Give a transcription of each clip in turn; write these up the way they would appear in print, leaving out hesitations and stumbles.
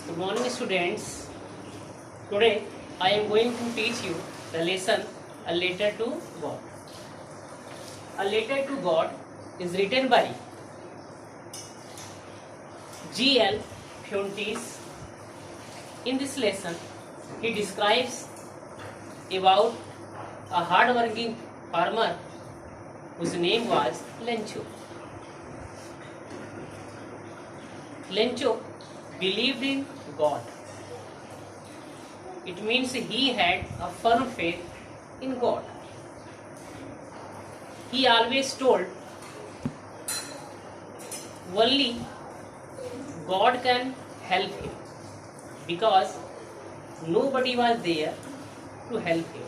Good morning, students. Today I am going to teach you the lesson A Letter to God. A Letter to God is written by G.L. Fuentes. In this lesson, he describes about a hard-working farmer whose name was Lencho. Lencho believed in God. It means he had a firm faith in God. He always told, only God can help him because nobody was there to help him.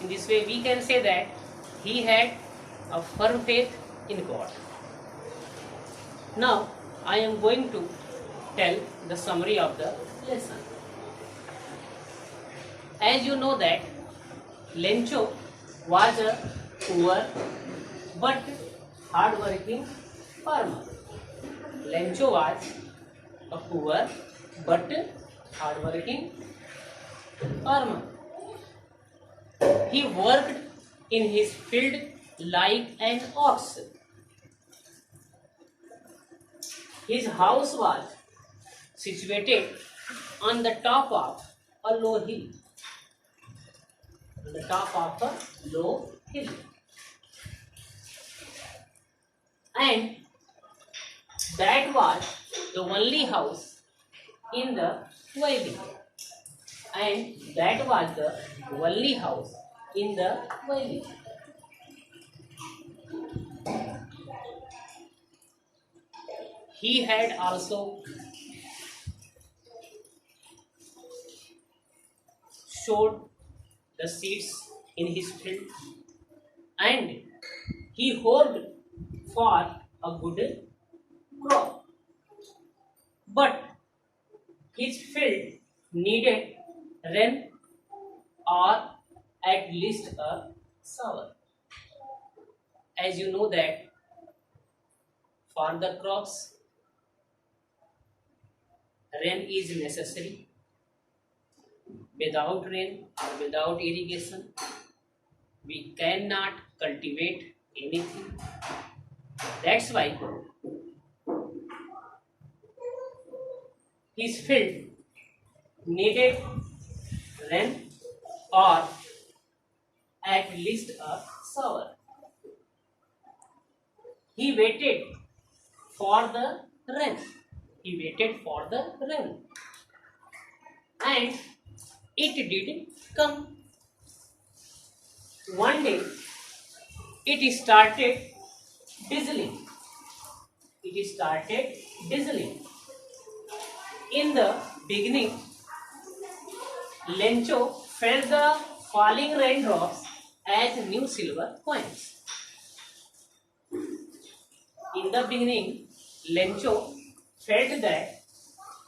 In this way, we can say that he had a firm faith in God. Now, I am going to tell the summary of the lesson. As you know that Lencho was a poor but hard-working farmer. Lencho was a poor but hard-working farmer. He worked in his field like an ox. His house was situated on the top of a low hill. On the top of a low hill. And that was the only house in the valley. And that was the only house in the valley. He had also sowed the seeds in his field and he hoped for a good crop. But his field needed rain or at least a shower. As you know that for the crops, rain is necessary. Without rain or without irrigation, we cannot cultivate anything. That's why his field needed rain or at least a shower. He waited for the rain. He waited for the rain. And it did come. One day, it started drizzling. It started drizzling. In the beginning, Lencho felt the falling raindrops as new silver coins. In the beginning, Lencho felt that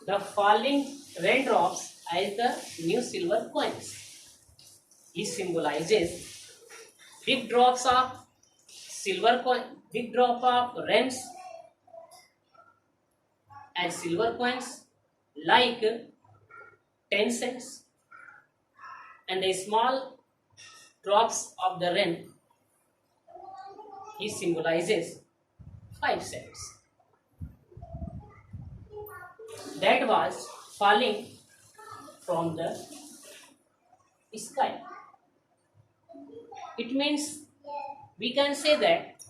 the falling raindrops as the new silver coins. He symbolizes big drops of silver coin, big drop of rains as silver coins like 10 cents, and the small drops of the rain he symbolizes 5 cents. That was falling from the sky. It means we can say that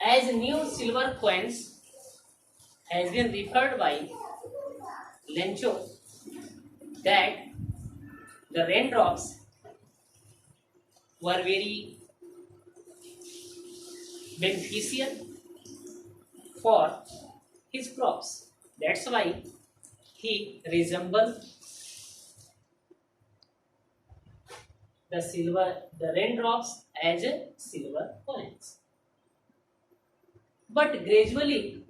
as new silver coins has been referred by Lencho that the raindrops were very beneficial for his crops. That's why he resembled the raindrops as silver coins. But gradually,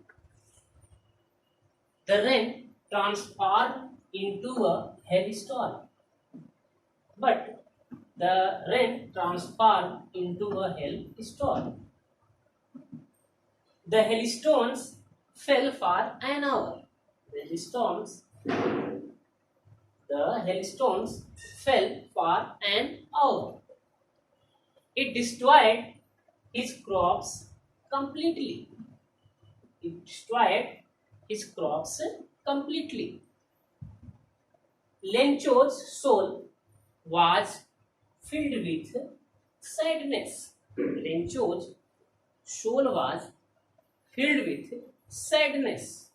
the rain transformed into a heavy storm. But the rain transformed into a hailstorm. The hailstones fell for an hour. The hailstones fell for an hour. It destroyed his crops completely. It destroyed his crops completely. Lencho's soul was filled with sadness. Lencho's soul was filled with sadness.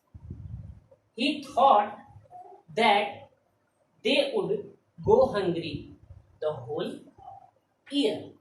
He thought that they would go hungry the whole year.